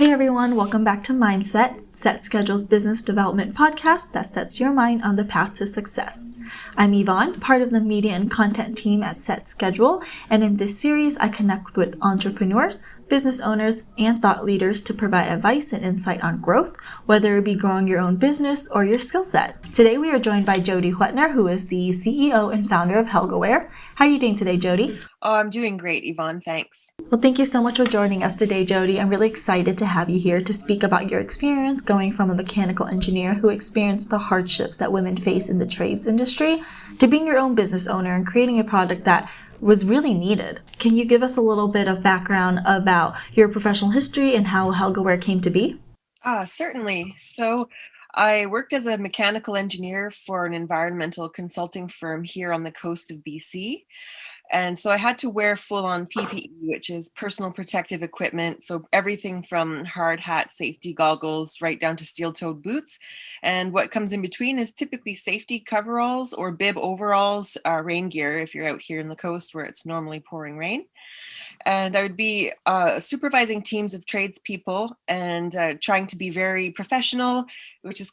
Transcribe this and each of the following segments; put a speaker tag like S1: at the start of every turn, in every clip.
S1: Hey everyone, welcome back to Mindset, Set Schedule's business development podcast that sets your mind on the path to success. I'm Yvonne, part of the media and content team at Set Schedule, and in this series I connect with entrepreneurs, business owners, and thought leaders to provide advice and insight on growth, whether it be growing your own business or your skill set. Today we are joined by Jodi Huettner, who is the CEO and founder of Helga Wear. How are you doing today, Jodi?
S2: Oh, I'm doing great, Yvonne. Thanks.
S1: Well, thank you so much for joining us today, Jodi. I'm really excited to have you here to speak about your experience going from a mechanical engineer who experienced the hardships that women face in the trades industry to being your own business owner and creating a product that was really needed. Can you give us a little bit of background about your professional history and how Helga Wear came to be?
S2: Certainly. So I worked as a mechanical engineer for an environmental consulting firm here on the coast of BC. And so I had to wear full-on PPE, which is personal protective equipment. So everything from hard hat, safety goggles, right down to steel-toed boots. And what comes in between is typically safety coveralls or bib overalls, rain gear if you're out here in the coast where it's normally pouring rain. And I would be supervising teams of tradespeople and trying to be very professional, which is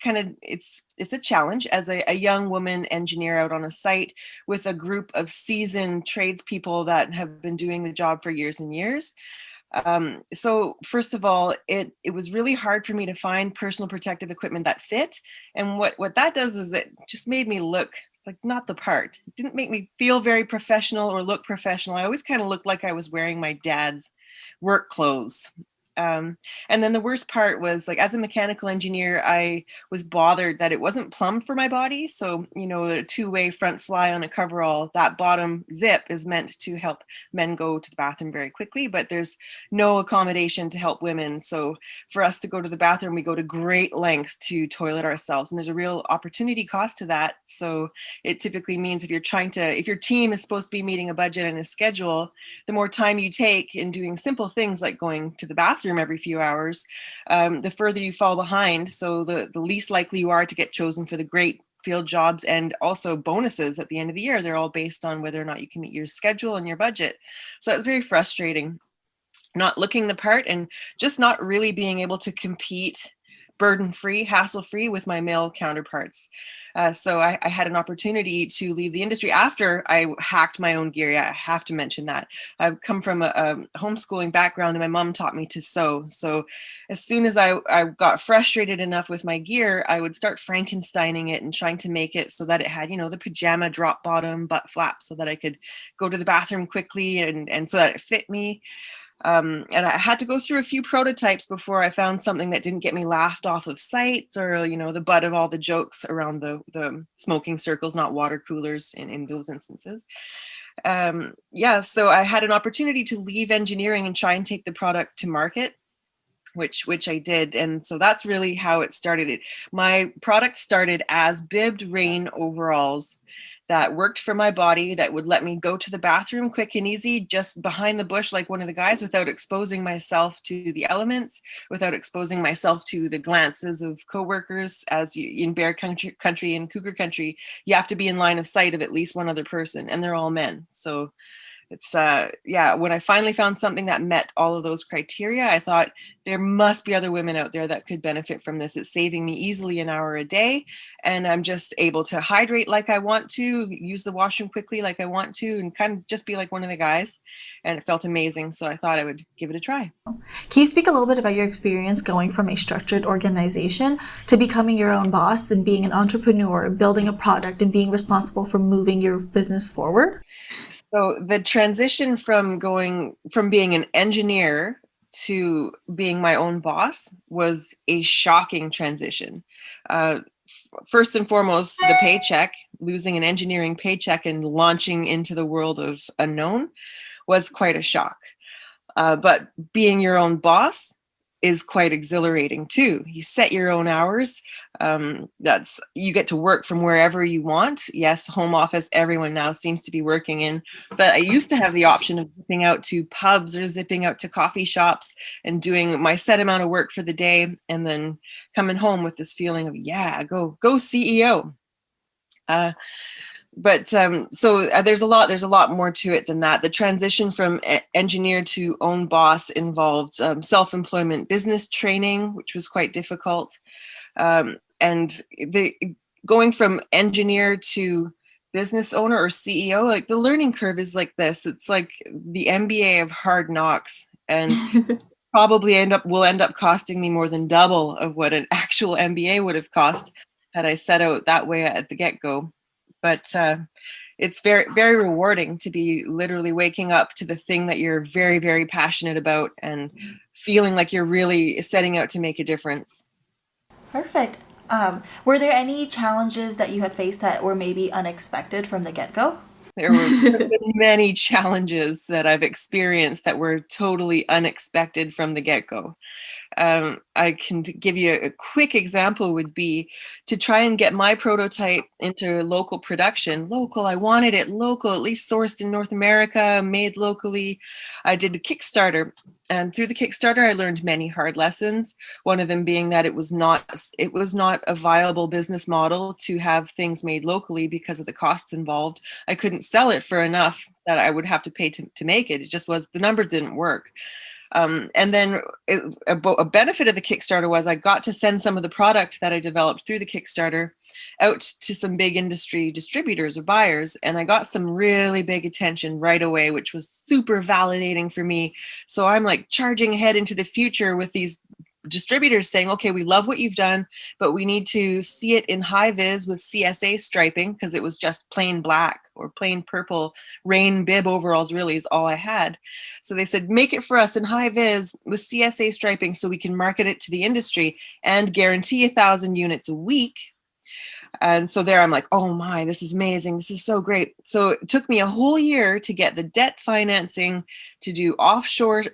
S2: it's a challenge as a young woman engineer out on a site with a group of seasoned tradespeople that have been doing the job for years and years. So first of all, it was really hard for me to find personal protective equipment that fit. And what that does is it just made me look like not the part. It didn't make me feel very professional or look professional. I always kind of looked like I was wearing my dad's work clothes. And then the worst part was, like, as a mechanical engineer, I was bothered that it wasn't plumbed for my body. So, the two-way front fly on a coverall, that bottom zip is meant to help men go to the bathroom very quickly, but there's no accommodation to help women. So for us to go to the bathroom, we go to great lengths to toilet ourselves. And there's a real opportunity cost to that. So it typically means if your team is supposed to be meeting a budget and a schedule, the more time you take in doing simple things like going to the bathroom every few hours, the further you fall behind. So the least likely you are to get chosen for the great field jobs, and also bonuses at the end of the year. They're all based on whether or not you can meet your schedule and your budget. So it's very frustrating not looking the part and just not really being able to compete burden-free, hassle-free with my male counterparts. So I had an opportunity to leave the industry after I hacked my own gear. Yeah, I have to mention that. I've come from a homeschooling background, and my mom taught me to sew. So as soon as I got frustrated enough with my gear, I would start Frankensteining it and trying to make it so that it had, the pajama drop bottom butt flap so that I could go to the bathroom quickly and so that it fit me. And I had to go through a few prototypes before I found something that didn't get me laughed off of sites or, the butt of all the jokes around the smoking circles, not water coolers in those instances. So I had an opportunity to leave engineering and try and take the product to market, which I did. And so that's really how it started. My product started as bibbed rain overalls that worked for my body, that would let me go to the bathroom quick and easy, just behind the bush like one of the guys, without exposing myself to the elements, without exposing myself to the glances of coworkers. As you, in bear country and cougar country, you have to be in line of sight of at least one other person, and they're all men. So it's when I finally found something that met all of those criteria, I thought there must be other women out there that could benefit from this. It's saving me easily an hour a day, and I'm just able to hydrate like I want to, use the washroom quickly like I want to, and kind of just be like one of the guys. And it felt amazing, so I thought I would give it a try.
S1: Can you speak a little bit about your experience going from a structured organization to becoming your own boss and being an entrepreneur, building a product and being responsible for moving your business forward?
S2: So the transition from being an engineer to being my own boss was a shocking transition. First and foremost, the paycheck, losing an engineering paycheck and launching into the world of unknown was quite a shock. But being your own boss is quite exhilarating too. You set your own hours. You get to work from wherever you want. Yes, home office, everyone now seems to be working in, but I used to have the option of zipping out to pubs or zipping out to coffee shops and doing my set amount of work for the day, and then coming home with this feeling of, go CEO. There's a lot more to it than that. The transition from engineer to own boss involved self-employment business training, which was quite difficult. And the going from engineer to business owner or CEO, like the learning curve is like this. It's like the MBA of hard knocks, and probably will end up costing me more than double of what an actual MBA would have cost had I set out that way at the get-go. But it's very, very rewarding to be literally waking up to the thing that you're very, very passionate about and feeling like you're really setting out to make a difference.
S1: Perfect. Were there any challenges that you had faced that were maybe unexpected from the get-go?
S2: There were many challenges that I've experienced that were totally unexpected from the get-go. I can give you a quick example would be to try and get my prototype into local production. Local, I wanted it local, at least sourced in North America, made locally. I did a Kickstarter, and through the Kickstarter, I learned many hard lessons. One of them being that it was not a viable business model to have things made locally because of the costs involved. I couldn't sell it for enough that I would have to pay to make it. It just was, the number didn't work. And then a benefit of the Kickstarter was I got to send some of the product that I developed through the Kickstarter out to some big industry distributors or buyers. And I got some really big attention right away, which was super validating for me. So I'm like charging ahead into the future with these distributors saying, okay, we love what you've done, but we need to see it in high vis with CSA striping, because it was just plain black or plain purple rain bib overalls really is all I had. So they said, make it for us in high vis with CSA striping so we can market it to the industry and guarantee 1,000 units a week. And so there I'm like, oh my, this is amazing. This is so great. So it took me a whole year to get the debt financing to do offshore,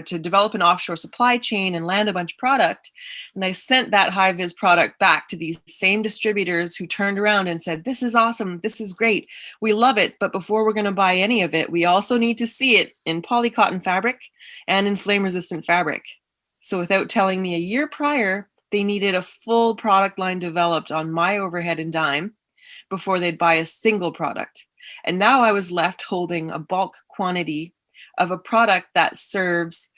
S2: to develop an offshore supply chain and land a bunch of product. And I sent that high vis product back to these same distributors who turned around and said, this is awesome. This is great. We love it. But before we're going to buy any of it, we also need to see it in polycotton fabric and in flame resistant fabric. So without telling me a year prior, they needed a full product line developed on my overhead and dime before they'd buy a single product. And now I was left holding a bulk quantity of a product that serves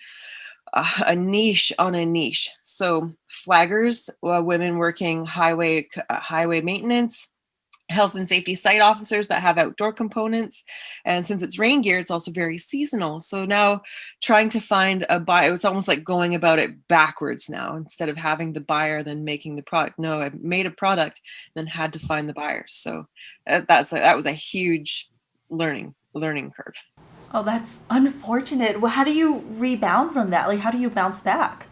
S2: a niche on a niche. So flaggers, women working highway maintenance, health and safety site officers that have outdoor components. And since it's rain gear, it's also very seasonal. So now trying to find a buyer, it was almost like going about it backwards now. Instead of having the buyer, then making the product. No, I made a product, then had to find the buyers. So that was a huge learning curve.
S1: Oh, that's unfortunate. Well, how do you rebound from that? Like, how do you bounce back?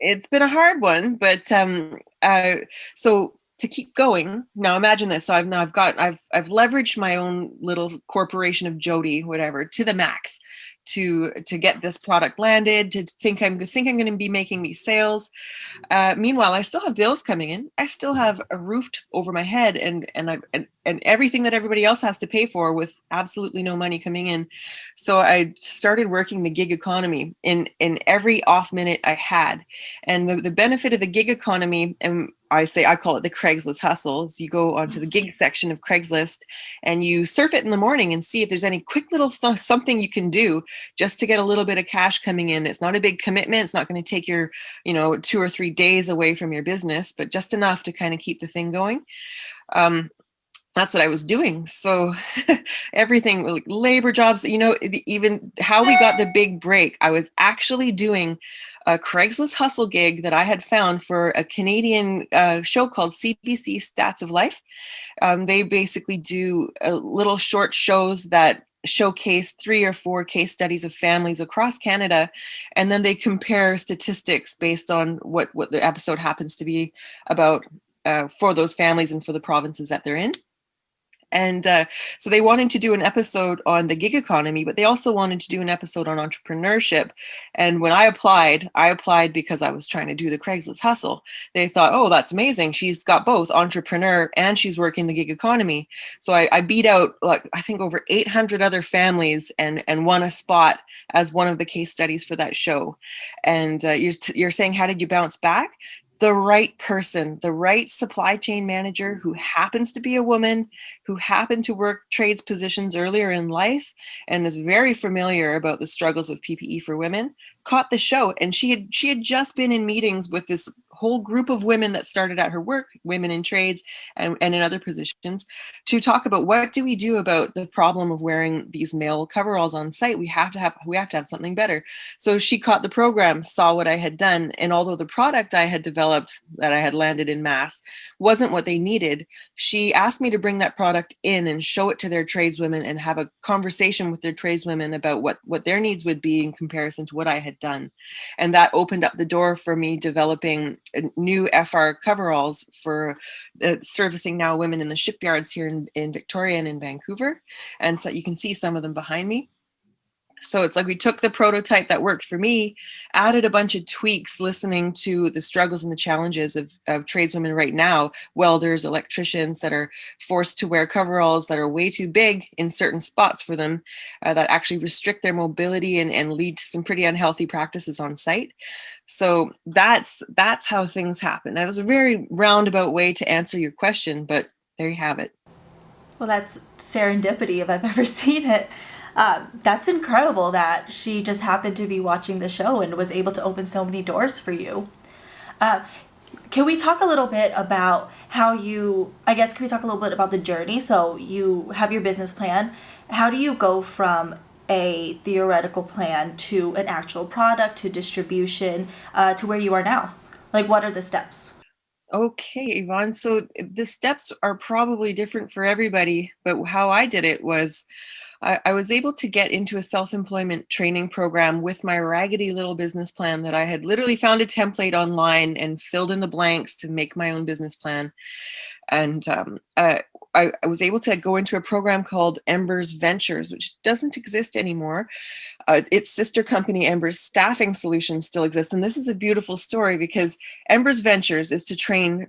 S2: It's been a hard one, but so to keep going. Now imagine this. So I've leveraged my own little corporation of Jodi, whatever, to the max to get this product landed, to think I'm going to be making these sales. Meanwhile, I still have bills coming in. I still have a roof over my head and everything that everybody else has to pay for with absolutely no money coming in. So I started working the gig economy in every off minute I had. And the benefit of the gig economy, and I call it the Craigslist hustle, is you go onto the gig section of Craigslist and you surf it in the morning and see if there's any quick little something you can do just to get a little bit of cash coming in. It's not a big commitment. It's not going to take your, 2 or 3 days away from your business, but just enough to kind of keep the thing going. That's what I was doing. So everything, like labor jobs, even how we got the big break, I was actually doing a Craigslist hustle gig that I had found for a Canadian show called CBC Stats of Life. They basically do little short shows that showcase 3 or 4 case studies of families across Canada, and then they compare statistics based on what the episode happens to be about for those families and for the provinces that they're in. And so they wanted to do an episode on the gig economy, but they also wanted to do an episode on entrepreneurship. And when I applied because I was trying to do the Craigslist hustle. They thought, oh, that's amazing. She's got both entrepreneur and she's working the gig economy. So I beat out, like, I think over 800 other families and won a spot as one of the case studies for that show. And you're saying, how did you bounce back? the right person, the right supply chain manager who happens to be a woman, who happened to work trades positions earlier in life and is very familiar about the struggles with PPE for women, caught the show. And she had just been in meetings with this whole group of women that started at her work, women in trades and in other positions, to talk about what do we do about the problem of wearing these male coveralls on site. We have to have something better. So she caught the program, saw what I had done, and although the product I had developed that I had landed in mass wasn't what they needed, she asked me to bring that product in and show it to their tradeswomen and have a conversation with their tradeswomen about what their needs would be in comparison to what I had done. And that opened up the door for me developing new FR coveralls for servicing now women in the shipyards here in Victoria and in Vancouver. And so you can see some of them behind me. So it's like we took the prototype that worked for me, added a bunch of tweaks, listening to the struggles and the challenges of tradeswomen right now, welders, electricians that are forced to wear coveralls that are way too big in certain spots for them, that actually restrict their mobility and lead to some pretty unhealthy practices on site. So that's how things happen. That was a very roundabout way to answer your question, but there you have it.
S1: Well, that's serendipity if I've ever seen it. That's incredible that she just happened to be watching the show and was able to open so many doors for you. Uh, can we talk a little bit about can we talk a little bit about the journey? So you have your business plan. How do you go from a theoretical plan to an actual product, to distribution, to where you are now? Like, what are the steps?
S2: Okay, Yvonne. So the steps are probably different for everybody, but how I did it was I was able to get into a self-employment training program with my raggedy little business plan that I had literally found a template online and filled in the blanks to make my own business plan. And I was able to go into a program called Embers Ventures, which doesn't exist anymore. Its sister company, Embers Staffing Solutions, still exists. And this is a beautiful story because Embers Ventures is to train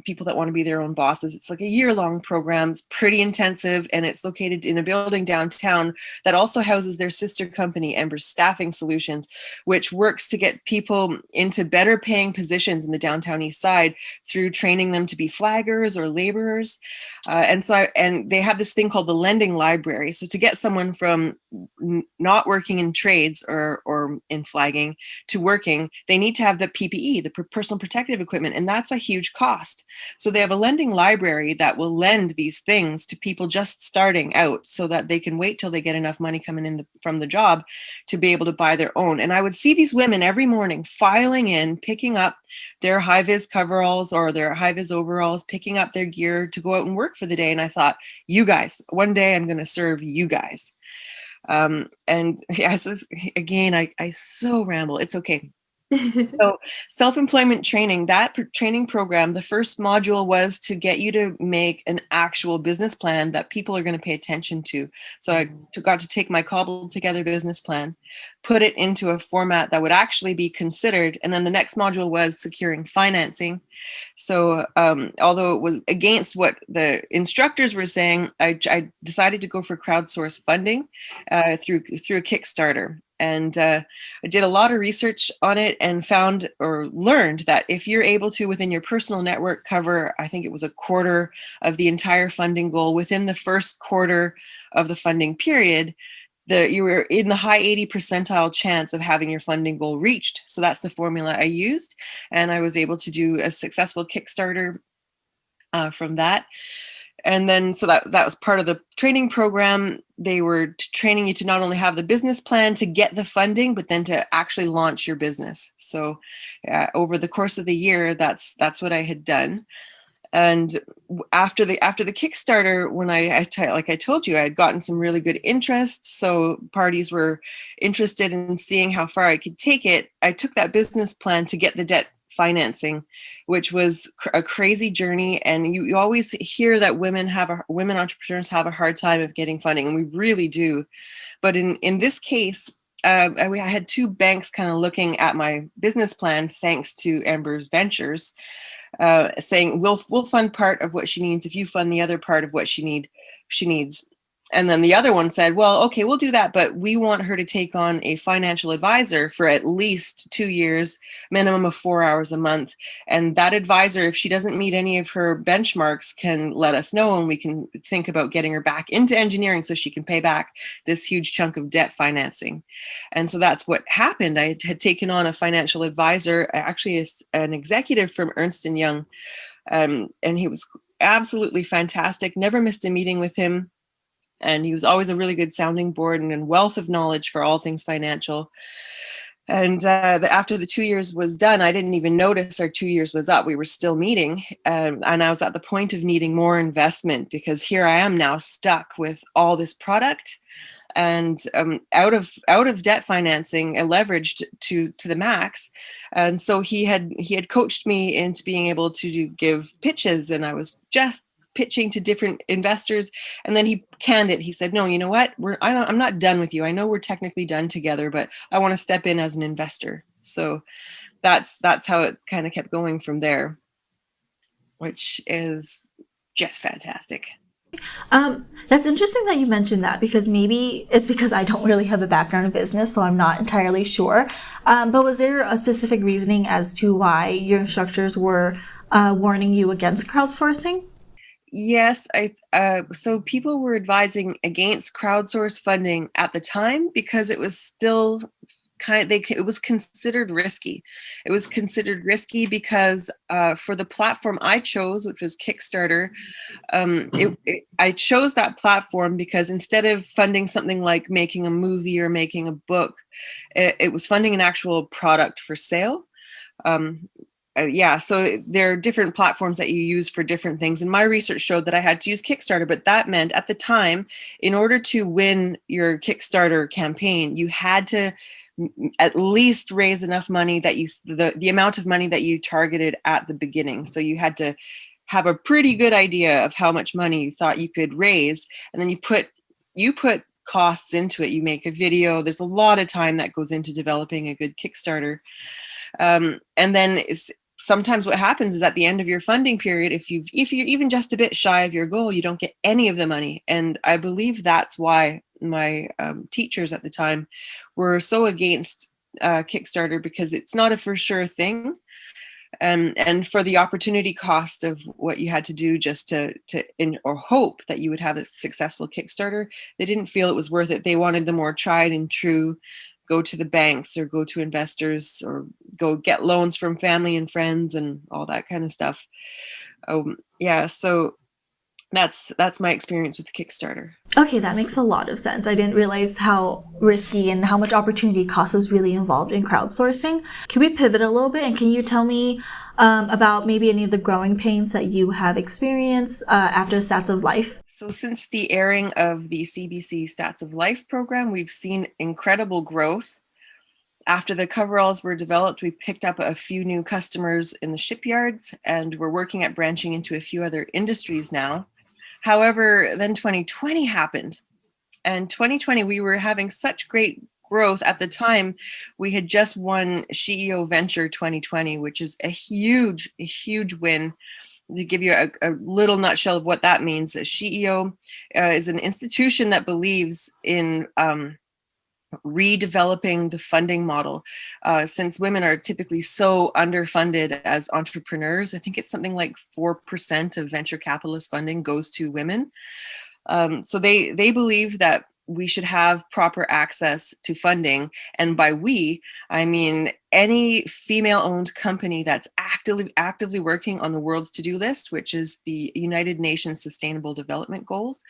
S2: people that want to be their own bosses. It's like a year-long program. It's pretty intensive, and it's located in a building downtown that also houses their sister company, Embers Staffing Solutions, which works to get people into better paying positions in the downtown east side through training them to be flaggers or laborers. And they have this thing called the lending library. So to get someone from not working in trades or in flagging to working, they need to have the PPE, the personal protective equipment, and that's a huge cost. So they have a lending library that will lend these things to people just starting out so that they can wait till they get enough money coming in from the job to be able to buy their own. And I would see these women every morning filing in, picking up their high-vis coveralls or their high-vis overalls, picking up their gear to go out and work for the day. And I thought, you guys, one day I'm going to serve you guys. And yes, again, I so ramble. It's okay. So self-employment training, that training program, the first module was to get you to make an actual business plan that people are going to pay attention to. So I got to take my cobbled together business plan, put it into a format that would actually be considered. And then the next module was securing financing. So although it was against what the instructors were saying, I decided to go for crowdsourced funding through a Kickstarter. And I did a lot of research on it and found or learned that if you're able to, within your personal network, cover, I think it was a quarter of the entire funding goal within the first quarter of the funding period, you were in the high 80 percentile chance of having your funding goal reached. So that's the formula I used. And I was able to do a successful Kickstarter from that. And then, so that was part of the training program. They were training you to not only have the business plan to get the funding, but then to actually launch your business. So over the course of the year, that's what I had done. And after the Kickstarter, when like I told you, I had gotten some really good interest. So parties were interested in seeing how far I could take it. I took that business plan to get the debt financing, which was a crazy journey. And you always hear that women entrepreneurs have a hard time of getting funding, and we really do. But in this case, I had two banks kind of looking at my business plan, thanks to Embers Ventures, saying we'll fund part of what she needs if you fund the other part of what she needs. And then the other one said, well, okay, we'll do that, but we want her to take on a financial advisor for at least 2 years, minimum of 4 hours a month. And that advisor, if she doesn't meet any of her benchmarks, can let us know, and we can think about getting her back into engineering so she can pay back this huge chunk of debt financing. And so that's what happened. I had taken on a financial advisor, actually an executive from Ernst & Young, and he was absolutely fantastic. Never missed a meeting with him. And he was always a really good sounding board and a wealth of knowledge for all things financial. And after the 2 years was done, I didn't even notice our 2 years was up. We were still meeting. And I was at the point of needing more investment, because here I am now stuck with all this product and out of debt financing and leveraged to the max. And so he had coached me into being able to give pitches, and I was just pitching to different investors. And then he canned it. He said, no, you know what? I'm not done with you. I know we're technically done together, but I want to step in as an investor. So that's how it kind of kept going from there, which is just fantastic.
S1: That's interesting that you mentioned that, because maybe it's because I don't really have a background in business, so I'm not entirely sure. But was there a specific reasoning as to why your instructors were warning you against crowdsourcing?
S2: Yes, so people were advising against crowdsource funding at the time because it was still it was considered risky. It was considered risky because for the platform I chose, which was Kickstarter, I chose that platform because instead of funding something like making a movie or making a book, it was funding an actual product for sale. So there are different platforms that you use for different things. And my research showed that I had to use Kickstarter, but that meant at the time, in order to win your Kickstarter campaign, you had to at least raise enough money that the amount of money that you targeted at the beginning. So you had to have a pretty good idea of how much money you thought you could raise. And then you put costs into it. You make a video. There's a lot of time that goes into developing a good Kickstarter. And then sometimes what happens is at the end of your funding period, if you're even just a bit shy of your goal, you don't get any of the money. And I believe that's why my teachers at the time were so against Kickstarter, because it's not a for sure thing. And for the opportunity cost of what you had to do just to or hope that you would have a successful Kickstarter, they didn't feel it was worth it. They wanted the more tried and true, go to the banks or go to investors or go get loans from family and friends and all that kind of stuff. So that's my experience with Kickstarter.
S1: Okay, that makes a lot of sense. I didn't realize how risky and how much opportunity cost was really involved in crowdsourcing. Can we pivot a little bit, and can you tell me about maybe any of the growing pains that you have experienced after Stats of Life?
S2: So since the airing of the CBC Stats of Life program, we've seen incredible growth. After the coveralls were developed, we picked up a few new customers in the shipyards, and we're working at branching into a few other industries now. However, then 2020 happened. And 2020, we were having such great growth. At the time, we had just won CEO Venture 2020, which is a huge win. To give you a little nutshell of what that means, CEO is an institution that believes in redeveloping the funding model. Since women are typically so underfunded as entrepreneurs, I think it's something like 4% of venture capitalist funding goes to women. So they believe that we should have proper access to funding. And by we, I mean any female-owned company that's actively working on the world's to-do list, which is the United Nations Sustainable Development Goals,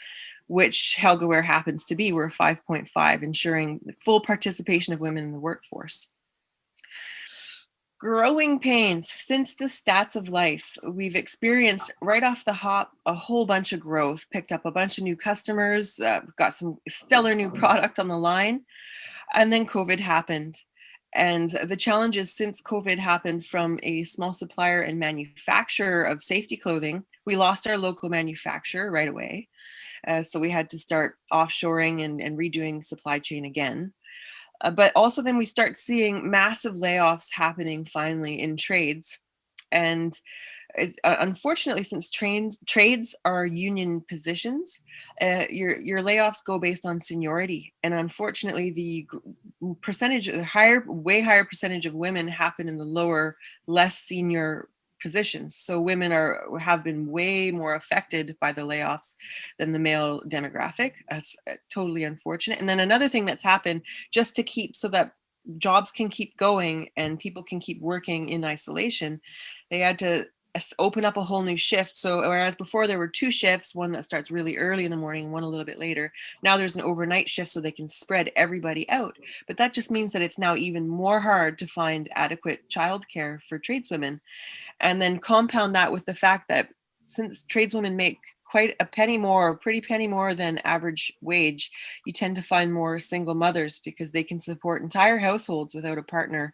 S2: which Helga Wear happens to be. We're 5.5, ensuring full participation of women in the workforce. Growing pains. Since the Stats of Life, we've experienced right off the hop a whole bunch of growth, picked up a bunch of new customers, got some stellar new product on the line, and then COVID happened. And the challenges since COVID happened, from a small supplier and manufacturer of safety clothing, we lost our local manufacturer right away. So we had to start offshoring and redoing supply chain again. But also then we start seeing massive layoffs happening finally in trades. And unfortunately, since trades are union positions, your layoffs go based on seniority, and unfortunately, way higher percentage of women happen in the lower, less senior positions. So women have been way more affected by the layoffs than the male demographic. That's totally unfortunate. And then another thing that's happened, just to keep so that jobs can keep going and people can keep working in isolation, they had to open up a whole new shift. So whereas before there were two shifts, one that starts really early in the morning, one a little bit later, now there's an overnight shift so they can spread everybody out. But that just means that it's now even more hard to find adequate childcare for tradeswomen. And then compound that with the fact that since tradeswomen make quite a penny more, pretty penny more than average wage, you tend to find more single mothers because they can support entire households without a partner.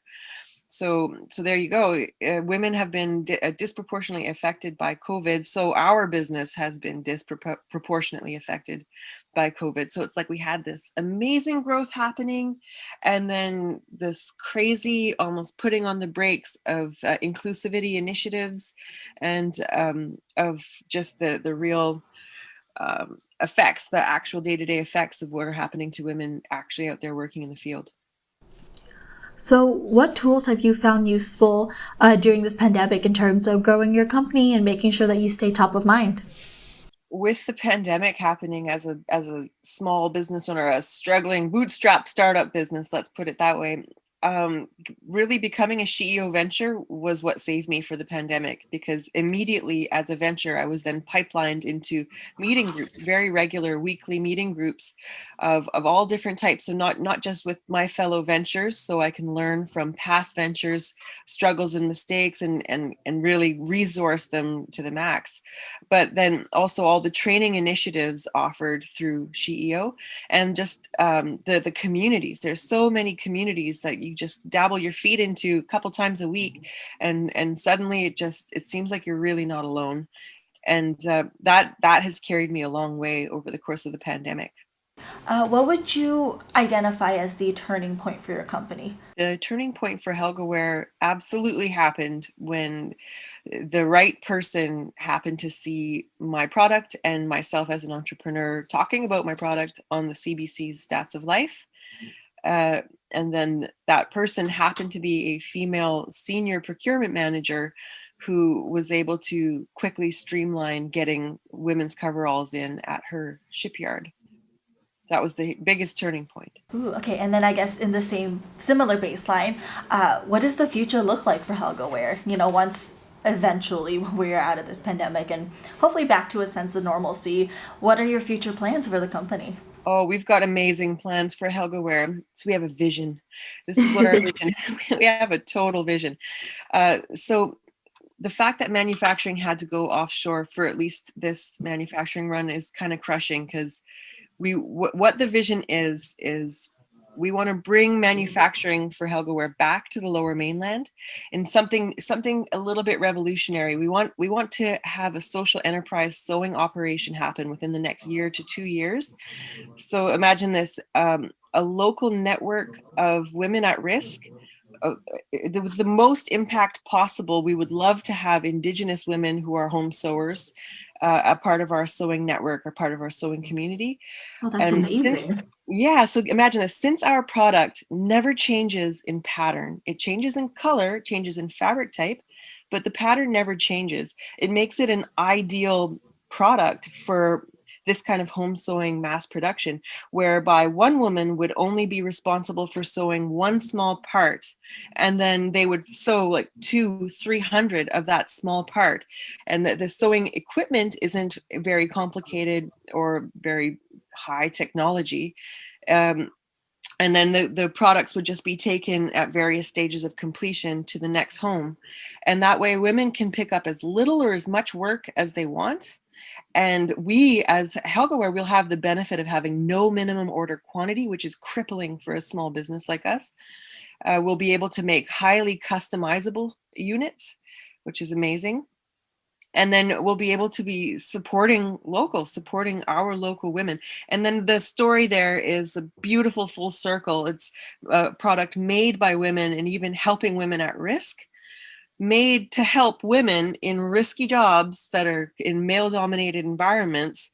S2: So there you go. Women have been disproportionately affected by COVID. So our business has been disproportionately affected by COVID. So it's like we had this amazing growth happening, and then this crazy, almost putting on the brakes of inclusivity initiatives, and of just the real effects, the actual day-to-day effects of what are happening to women actually out there working in the field.
S1: So, what tools have you found useful during this pandemic in terms of growing your company and making sure that you stay top of mind?
S2: With the pandemic happening, as a small business owner, a struggling bootstrap startup business, let's put it that way, really becoming a CEO venture was what saved me for the pandemic, because immediately as a venture, I was then pipelined into meeting groups, very regular weekly meeting groups of all different types. So not just with my fellow ventures, so I can learn from past ventures, struggles and mistakes, and really resource them to the max. But then also all the training initiatives offered through CEO, and just the communities. There's so many communities that you just dabble your feet into a couple times a week, and suddenly it seems like you're really not alone. And that has carried me a long way over the course of the pandemic.
S1: What would you identify as the turning point for your company?
S2: The turning point for Helga Wear absolutely happened when the right person happened to see my product and myself as an entrepreneur talking about my product on the CBC's Stats of Life. Uh, and then that person happened to be a female senior procurement manager who was able to quickly streamline getting women's coveralls in at her shipyard. That was the biggest turning point.
S1: Ooh, okay, and then I guess in the same similar baseline, what does the future look like for Helga Wear? Once eventually we're out of this pandemic and hopefully back to a sense of normalcy, what are your future plans for the company?
S2: Oh, we've got amazing plans for Helga Wear. So we have a vision. This is what our vision. We have a total vision. So the fact that manufacturing had to go offshore for at least this manufacturing run is kind of crushing, because what the vision is we want to bring manufacturing for Helga Wear back to the Lower Mainland, and something a little bit revolutionary. We want to have a social enterprise sewing operation happen within the next year to 2 years. So imagine this: a local network of women at risk. With the most impact possible, we would love to have Indigenous women who are home sewers a part of our sewing network, or part of our sewing community.
S1: Oh, that's
S2: And
S1: amazing.
S2: so imagine this: since our product never changes in pattern, it changes in color, changes in fabric type, but the pattern never changes. It makes it an ideal product for this kind of home sewing mass production, whereby one woman would only be responsible for sewing one small part, and then they would sew like 200-300 of that small part. And the sewing equipment isn't very complicated or very high technology. Um, and then the products would just be taken at various stages of completion to the next home. And that way women can pick up as little or as much work as they want. And we, as Helga Wear, will have the benefit of having no minimum order quantity, which is crippling for a small business like us. We'll be able to make highly customizable units, which is amazing. And then we'll be able to be supporting our local women. And then the story there is a beautiful full circle. It's a product made by women and even helping women at risk. made to help women in risky jobs that are in male-dominated environments,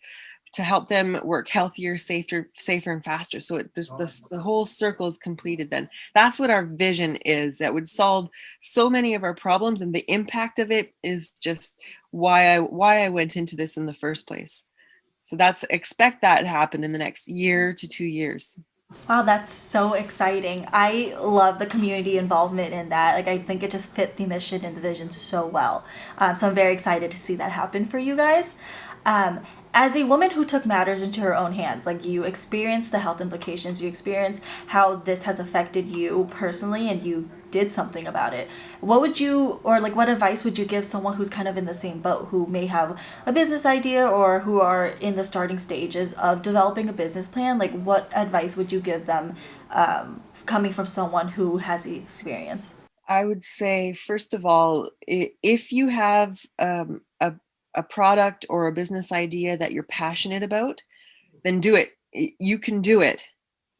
S2: to help them work healthier, safer, and faster. So the whole circle is completed then. That's what our vision is. That would solve so many of our problems, and the impact of it is just why I went into this in the first place. So expect that to happen in the next year to 2 years.
S1: Wow, that's so exciting. I love the community involvement in that. Like, I think it just fit the mission and the vision so well. So I'm very excited to see that happen for you guys. As a woman who took matters into her own hands, like, you experienced the health implications, you experienced how this has affected you personally, and you did something about it. What would you, or like, what advice would you give someone who's kind of in the same boat, who may have a business idea or who are in the starting stages of developing a business plan? Like, what advice would you give them, coming from someone who has the experience?
S2: I would say, first of all, if you have a product or a business idea that you're passionate about, then do it. You can do it.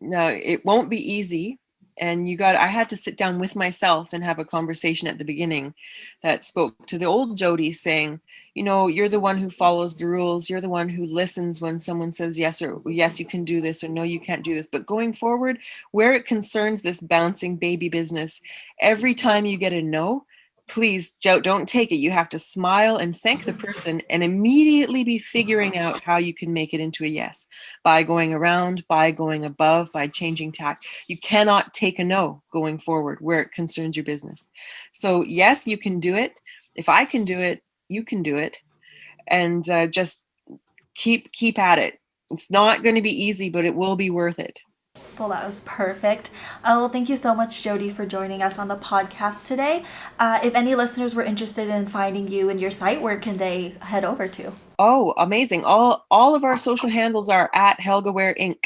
S2: Now, it won't be easy. And I had to sit down with myself and have a conversation at the beginning that spoke to the old Jodi, saying, you're the one who follows the rules. You're the one who listens when someone says yes, or yes, you can do this, or no, you can't do this. But going forward, where it concerns this bouncing baby business, every time you get a no, please don't take it. You have to smile and thank the person and immediately be figuring out how you can make it into a yes, by going around, by going above, by changing tack. You cannot take a no going forward where it concerns your business. So yes, you can do it. If I can do it, you can do it. And just keep at it. It's not going to be easy, but it will be worth it.
S1: Well, that was perfect. Well, thank you so much, Jodi, for joining us on the podcast today. If any listeners were interested in finding you and your site, where can they head over to?
S2: Oh, amazing. All of our social handles are at Helga Wear Inc.,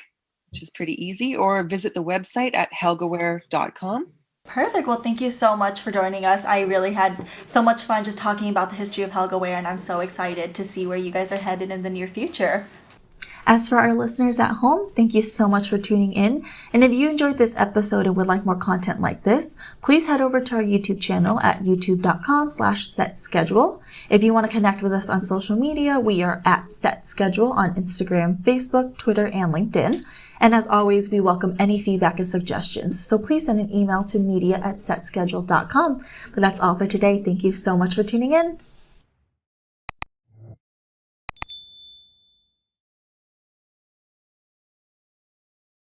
S2: which is pretty easy, or visit the website at helgawear.com.
S1: Perfect. Well, thank you so much for joining us. I really had so much fun just talking about the history of Helga Wear, and I'm so excited to see where you guys are headed in the near future. As for our listeners at home, thank you so much for tuning in. And if you enjoyed this episode and would like more content like this, please head over to our YouTube channel at youtube.com/setschedule. If you want to connect with us on social media, we are at setschedule on Instagram, Facebook, Twitter, and LinkedIn. And as always, we welcome any feedback and suggestions. So please send an email to media@setschedule.com. But that's all for today. Thank you so much for tuning in.